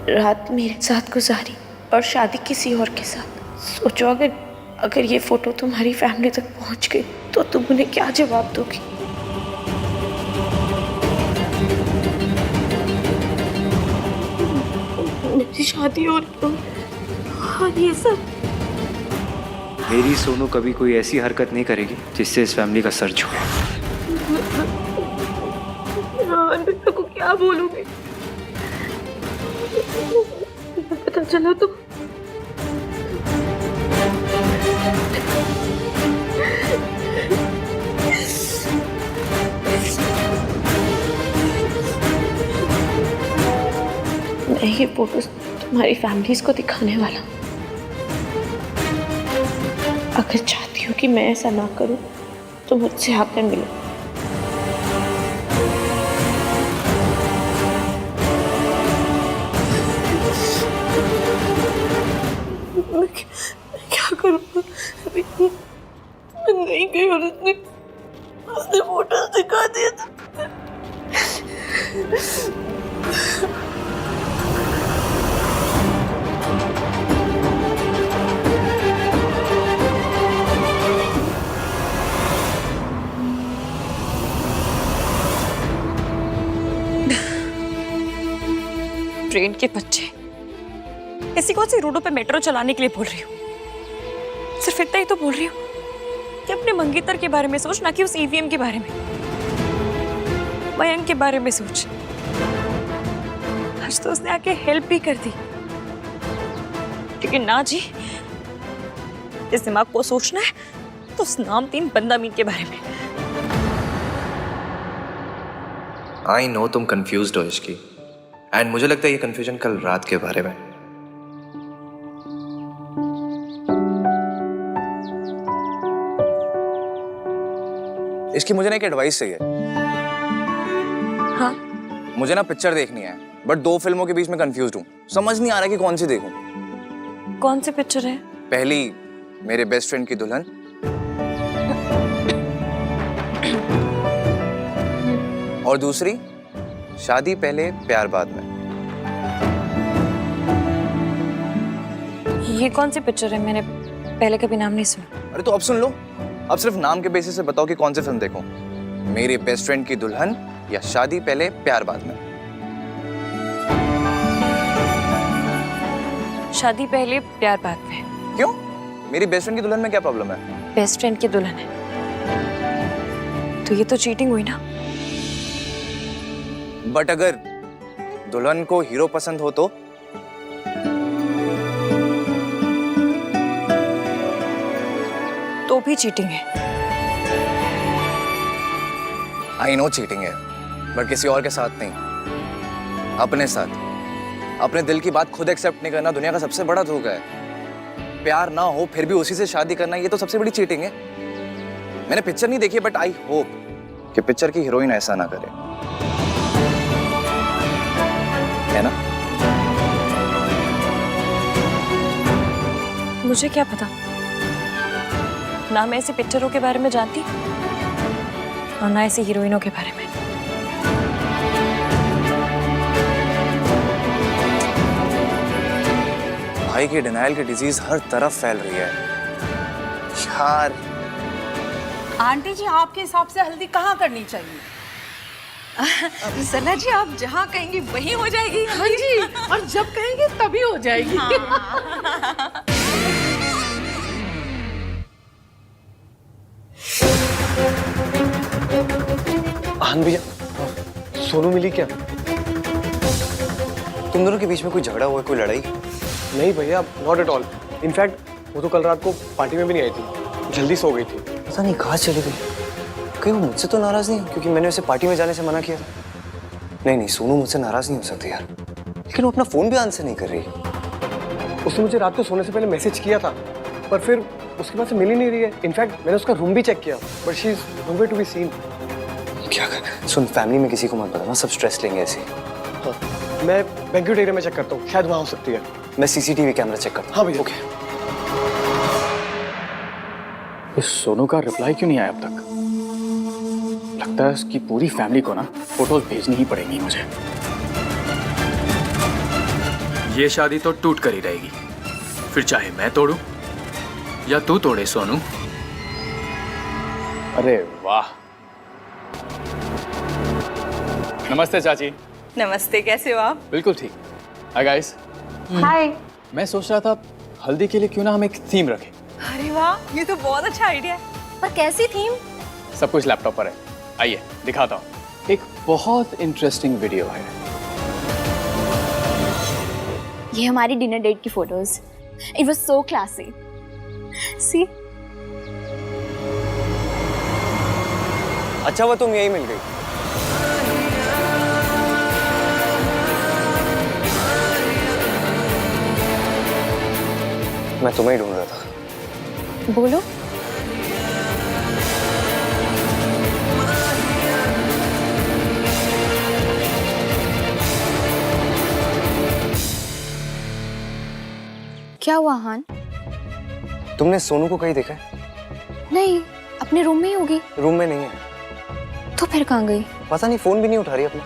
रात मेरे साथ गुजारी और शादी किसी और के साथ। सोचो अगर ये फोटो तुम्हारी फैमिली तक पहुंच गई तो तुम उन्हें क्या जवाब दोगी? मेरी शादी और ये सब। मेरी सोनू कभी कोई ऐसी हरकत नहीं करेगी जिससे इस फैमिली का सर झुके। अन्विता को क्या बोलूंगी? पता चला तो मैं ये फोटोज तुम्हारी फैमिलीज को दिखाने वाला हूँ। अगर चाहती हो कि मैं ऐसा ना करूं तो मुझसे आकर मिलो। मैं क्या करूँगा? मैं नहीं गई और उसने फोटोज दिखा दिया था। ट्रेन के बच्चे, ऐसी कौन सी रोडों पे मेट्रो चलाने के लिए बोल रही हूँ? सिर्फ इतना ही तो बोल रही हूँ कि अपने मंगेतर के बारे में सोच, ना कि उस ईवीएम के बारे में। मयंक के बारे में सोच। आज तो उसने आके हेल्प भी कर दी, लेकिन ना जी, इस दिमाग को सोचना है तो उस नामतीन बंदामीन के बारे में। आई नो तुम कंफ्यूज्ड हो इसकी, एंड मुझे लगता है ये कंफ्यूजन कल रात के बारे में। इसकी मुझे ना एक एडवाइस चाहिए। हाँ? मुझे ना पिक्चर देखनी है, बट 2 फिल्मों के बीच में कंफ्यूज्ड हूँ। समझ नहीं आ रहा कि कौन सी देखूं। कौन सी पिक्चर है? पहली मेरे बेस्ट फ्रेंड की दुल्हन, और दूसरी, शादी पहले प्यार बाद में। ये कौन सी पिक्चर है? मैंने पहले कभी नाम नहीं सुना। अरे तो अब सुन लो। अब सिर्फ नाम के बेसिस से बताओ कि कौन सी फिल्म देखूं, मेरे बेस्ट फ्रेंड की दुल्हन या शादी पहले प्यार बाद में। शादी पहले प्यार बाद में। क्यों? मेरी बेस्ट फ्रेंड की दुल्हन में क्या प्रॉब्लम है? बेस्ट फ्रेंड की दुल्हन है तो ये तो चीटिंग हुई ना। बट अगर दुल्हन को हीरो पसंद हो तो भी चीटिंग है। आई नो चीटिंग है, बट किसी और के साथ नहीं, अपने साथ। अपने दिल की बात खुद एक्सेप्ट नहीं करना दुनिया का सबसे बड़ा धोखा है। प्यार ना हो फिर भी उसी से शादी करना, ये तो सबसे बड़ी चीटिंग है। मैंने पिक्चर नहीं देखी, बट आई होप कि पिक्चर की हीरोइन ऐसा ना करे, है ना? मुझे क्या पता, ना मैं ऐसी पिक्चरों के बारे में जानती और ना ऐसी हीरोइनों के बारे में। भाई की डिनायल की डिजीज हर तरफ फैल रही है यार। आंटी जी, आपके हिसाब से हल्दी कहाँ करनी चाहिए? सना जी, आप जहाँ कहेंगी वहीं हो जाएगी। हाँ जी, और जब कहेंगे तभी हो जाएगी। आन भैया, सोनू मिली क्या? तुम दोनों के बीच में कोई झगड़ा हुआ, कोई लड़ाई? नहीं भैया, नॉट एट ऑल। इनफैक्ट वो तो कल रात को पार्टी में भी नहीं आई थी, जल्दी सो गई थी। पता नहीं कहाँ चली गई। कहीं वो मुझसे तो नाराज नहीं, क्योंकि मैंने उसे पार्टी में जाने से मना किया था। नहीं, सोनू मुझसे नाराज नहीं हो सकती यार, लेकिन वो अपना फोन भी आंसर नहीं कर रही। उसने मुझे रात को सोने से पहले मैसेज किया था, पर फिर उसके पास से मिल ही नहीं रही है। इनफैक्ट मैंने उसका रूम भी चेक किया, but she is nowhere to be seen. क्या कर? सुन, फैमिली में किसी को मत बताना, सब स्ट्रेस लेंगे ऐसे। हाँ, मैं बैंक्वेट एरिया में चेक करता हूँ, शायद वहाँ हो सकती है। मैं सीसीटीवी कैमरा चेक करता हूँ। हाँ भैया। ओके। इस सोनू का रिप्लाई क्यों नहीं आया अब तक? लगता है इसकी पूरी फैमिली को ना फोटोज भेजनी ही पड़ेंगी मुझे। ये शादी तो टूट कर ही रहेगी, फिर चाहे मैं तोड़ूं या तू तोड़े सोनू। अरे वाह। नमस्ते चाची। नमस्ते, कैसे हो आप? बिल्कुल ठीक। Hi guys. हाय। मैं सोच रहा था हल्दी के लिए क्यों ना हम एक थीम रखें। अरे वाह, ये तो बहुत अच्छा आइडिया है। पर कैसी थीम? सब कुछ लैपटॉप पर है, आइए दिखाता हूँ। एक बहुत इंटरेस्टिंग वीडियो है। ये हमारी डिनर डेट की photos. It was so classy. See. अच्छा वो तुम यही मिल गई। मैं तुम्हें ही ढूंढ रहा था। बोलो। क्या हुआ हान? तुमने सोनू को कहीं देखा है? नहीं, अपने रूम में ही होगी। रूम में नहीं है। तो फिर कहाँ गई? पता नहीं, फोन भी नहीं उठा रही अपना।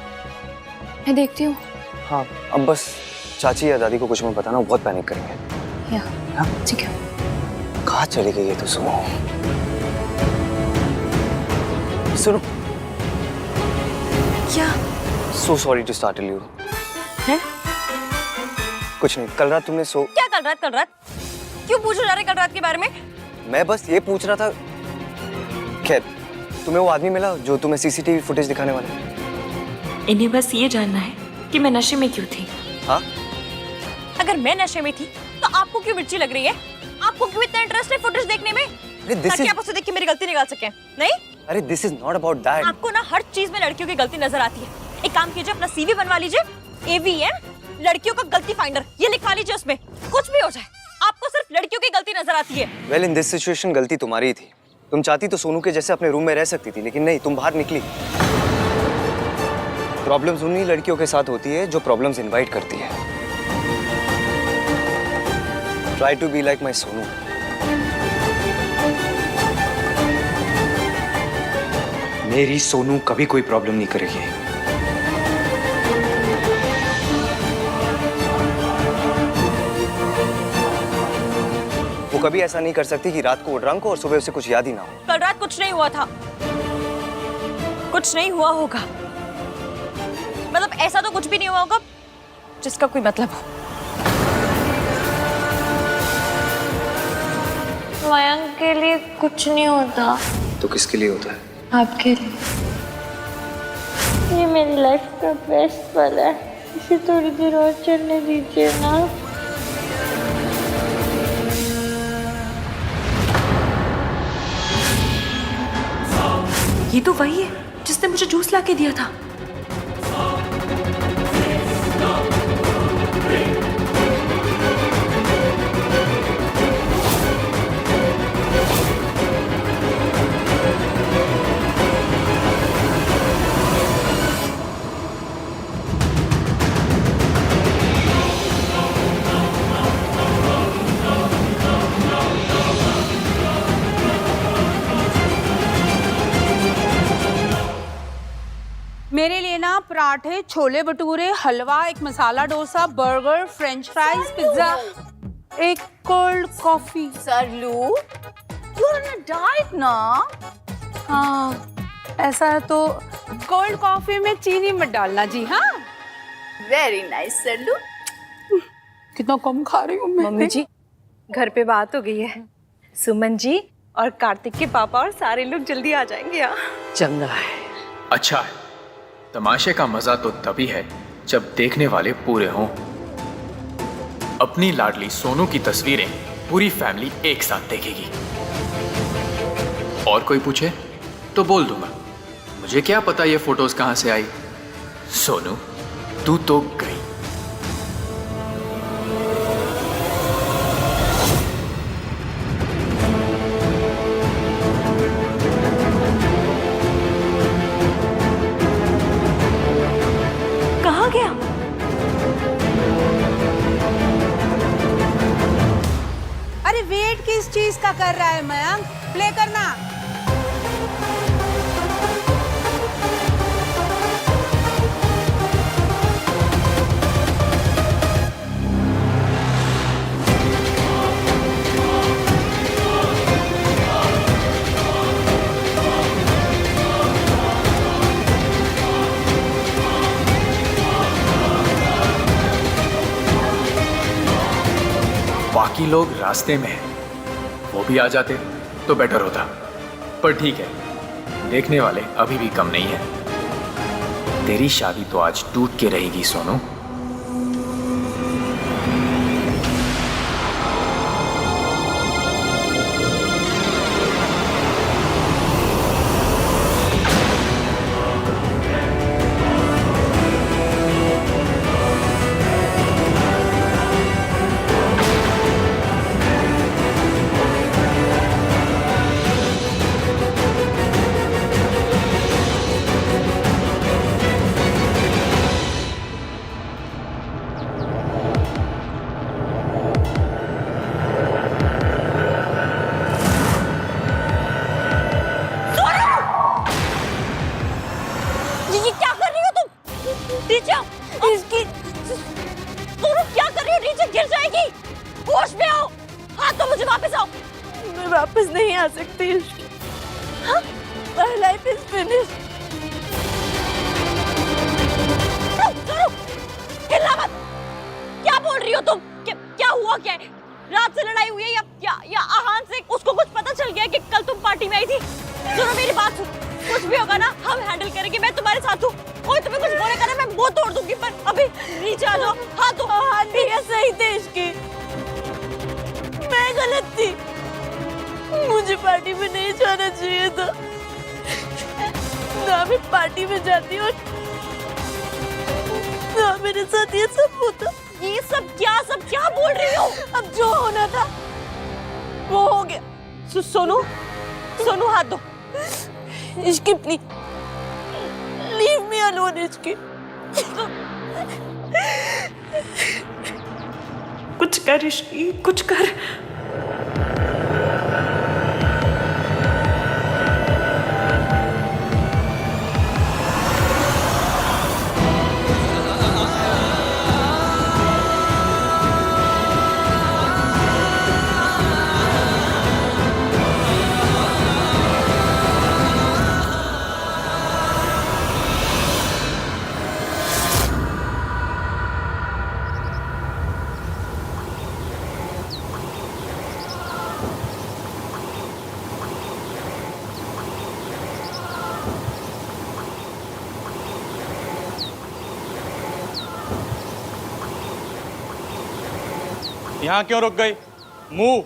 मैं देखती हूँ। हाँ, अब बस चाची या दादी को कुछ मत बताना, वो बहुत पैनिक करेंगे। या ठीक है। कहाँ चली गई है तो सुनो। सुनो। क्या? So sorry to startle you. हैं? कुछ नहीं, कल रात तुमने क्या कल रात? कल रात क्यों पूछो जा रहे कल रात के बारे में? मैं बस ये पूछ रहा था। खैर, तुम्हें वो आदमी मिला जो तुम्हें सीसीटीवी फुटेज दिखाने वाला? इन्हें बस ये जानना है कि मैं नशे में क्यों थी। हाँ? अगर मैं नशे में थी तो आपको क्यों मिर्ची लग रही है? आपको क्यों इतना इंटरेस्ट है फुटेज देखने में? ताकि आप उसे देख के मेरी गलती निकाल सकें। नहीं? अरे this is not about that. आपको ना हर चीज में लड़कियों की गलती नजर आती है। एक काम कीजिए, अपना सीवी बनवा लीजिए, AVM लड़कियों का गलती फाइंडर, ये लिखवा लीजिए, उसमें कुछ भी हो जाए आपको सिर्फ लड़कियों की गलती नजर आती है। वेल, इन दिस सिचुएशन गलती तुम्हारी थी। तुम चाहती तो सोनू के जैसे अपने रूम में रह सकती थी, लेकिन नहीं, तुम बाहर निकली। प्रॉब्लम्स उन्हीं लड़कियों के साथ होती है जो प्रॉब्लम्स इनवाइट करती है। Try to be like my Sonu. मेरी सोनू कभी कोई प्रॉब्लम नहीं करेगी। वो कभी ऐसा नहीं कर सकती कि रात को वो ड्रंक हो और सुबह उसे कुछ याद ही ना हो। कल रात कुछ नहीं हुआ था, कुछ नहीं हुआ होगा। मतलब ऐसा तो कुछ भी नहीं हुआ होगा जिसका कोई मतलब हो। मयंक के लिए कुछ नहीं होता। तो किसके लिए होता है? आपके लिए। ये मेरी लाइफ का बेस्ट पल है, इसे थोड़ी देर और चलने दीजिए ना। ये तो वही है जिसने मुझे जूस ला के दिया था। मेरे लिए ना पराठे, छोले भटूरे, हलवा, एक masala dosa, burger, French fries, pizza, एक cold coffee. Sarlu, you are on a diet ना? हाँ, ऐसा है तो कोल्ड कॉफी में चीनी मत डालना जी। हाँ, वेरी नाइस सरलू। कितना कम खा रही हूँ मैं। मम्मी जी, घर पे बात हो गई है। सुमन जी और कार्तिक के पापा और सारे लोग जल्दी आ जाएंगे यहाँ। चंगा है। अच्छा है, तमाशे का मजा तो तभी है जब देखने वाले पूरे हों। अपनी लाडली सोनू की तस्वीरें पूरी फैमिली एक साथ देखेगी। और कोई पूछे तो बोल दूंगा, मुझे क्या पता ये फोटोज कहां से आई। सोनू तू तो गई। कहाँ गया? अरे वेट किस चीज का कर रहा है मयंक? प्ले करना। बाकी लोग रास्ते में हैं, वो भी आ जाते तो बेटर होता, पर ठीक है, देखने वाले अभी भी कम नहीं है। तेरी शादी तो आज टूट के रहेगी सोनू। ये क्या कर रही हो तुम? नीचे इसकी तुम क्या कर रही हो? नीचे गिर जाएगी। होश में आओ। हाँ तो मुझे वापस आओ। मैं वापस नहीं आ सकती। हाँ? My life is finished। हिलना मत। क्या बोल रही हो तुम? क्या हुआ क्या है? रात से लड़ाई हुई है या आहान से उसको कुछ पता चल गया कि कल तुम पार्टी में आई थी? सुनो मेरी बात सुन, कुछ भी होगा ना हम हैंडल करेंगे। मैं तुम्हारे साथ हूँ। कोई तुम्हें कुछ बोलेगा ना मैं मुंह तोड़ दूंगी। पर अभी नीचे आ जाओ। हाँ तो भैया सही थे इसकी। मैं गलत थी। मुझे पार्टी में नहीं जाना चाहिए था। ना मैं पार्टी में जाती और ना मेरे साथ ये सब होता। ये सब क्या बोल रही हो? अब जो होना था वो हो गया। सोनू हाथ दो। Ishki please leave me alone. Ishki कुछ कर इश्की, कुछ कर। यहाँ क्यों रुक गई? मूव।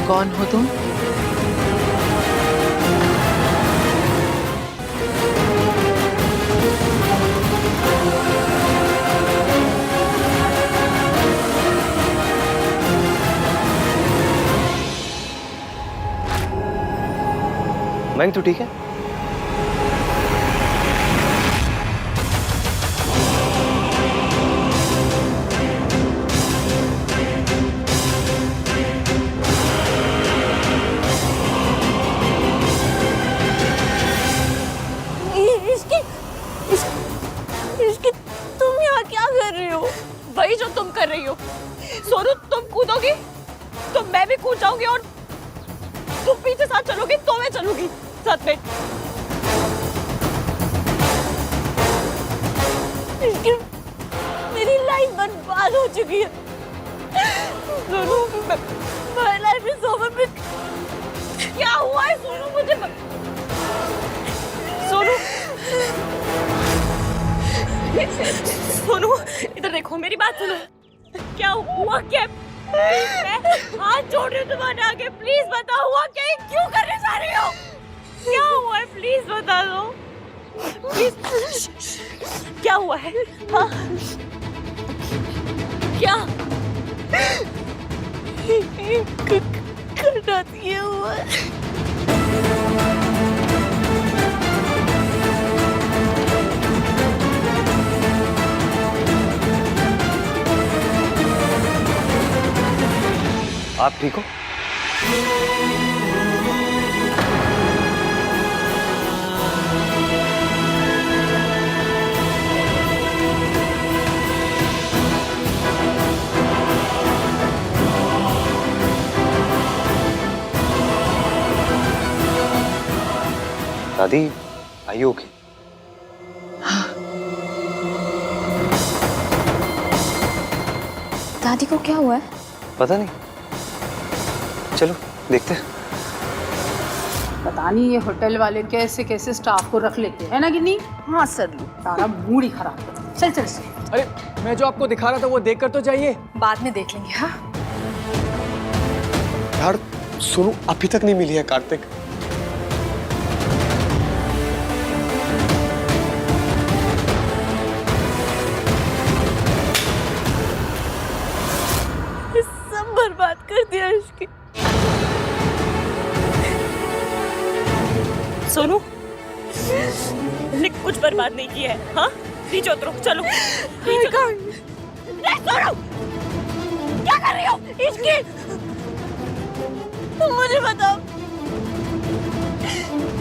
कौन हो तुम? मैंग तो ठीक है? इसकी तुम यहाँ क्या कर रही हो? वही जो तुम कर रही हो। सोनू, तुम कूदोगी तो मैं भी कूद जाऊंगी, और तुम पीछे साथ चलोगी तो मैं चलूंगी साथ में। इसकी मेरी लाइफ बर्बाद हो चुकी है। सोनू, मेरी लाइफ इज ओवर। क्या हुआ है सोनू? मुझे सोनू, सोनू इधर देखो, मेरी बात सुनो। क्या हुआ? क्या? मैं हाथ जोड़ रही हूँ तुम्हारे आगे, प्लीज बताओ हुआ क्या? क्यों करने जा रही हो? क्या हुआ है? प्लीज बता दो प्लीज। क्या हुआ है? हाँ क्या करना दिया हुआ है? आप ठीक हो? दादी, आइए ओके? दादी को क्या हुआ है? पता नहीं, चलो देखते हैं। पता नहीं ये होटल वाले कैसे कैसे स्टाफ को रख लेते हैं ना कि नहीं? हाँ सर, लो तारा मूड ही खराब कर। चल चल चल। अरे मैं जो आपको दिखा रहा था वो देख कर तो जाइए। बाद में देख लेंगे। हाँ यार सोनू अभी तक नहीं मिली है कार्तिक। सब बर्बाद कर दिया इसकी। सोनू, ने कुछ बर्बाद नहीं किया है। हाँ नीचे उतरो, चलो नीचे उतरो। सोनू क्या कर रही हो? इसकी तुम मुझे बताओ,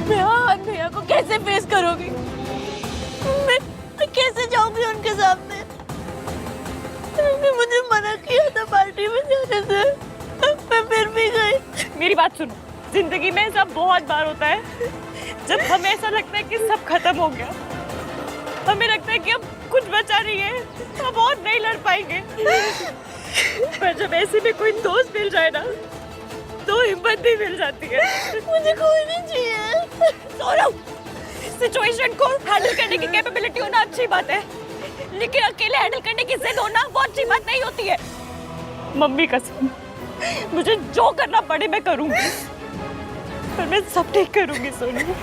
मैं हाँ भैया को कैसे फेस करोगी? मैं कैसे जाऊंगी उनके सामने? उन्होंने मुझे मना किया था पार्टी में जाने से, मैं फिर भी गई। मेरी बात सुनो, जिंदगी में ऐसा बहुत बार होता है जब हमें ऐसा लगता है कि सब खत्म हो गया, हमें लगता है कि अब कुछ बचा नहीं है, अब और नहीं लड़ पाएंगे। पर जब ऐसे में कोई दोस्त मिल जाए ना तो हिम्मत भी मिल जाती है। मुझे कोई नहीं चाहिए। सोनू, सिचुएशन को हैंडल करने की कैपेबिलिटी होना अच्छी बात है, लेकिन अकेले हैंडल करने की जिद होना वो अच्छी बात नहीं होती है। मम्मी कसम, मुझे जो करना पड़े मैं करूंगी, पर मैं सब ठीक करूंगी सोनू।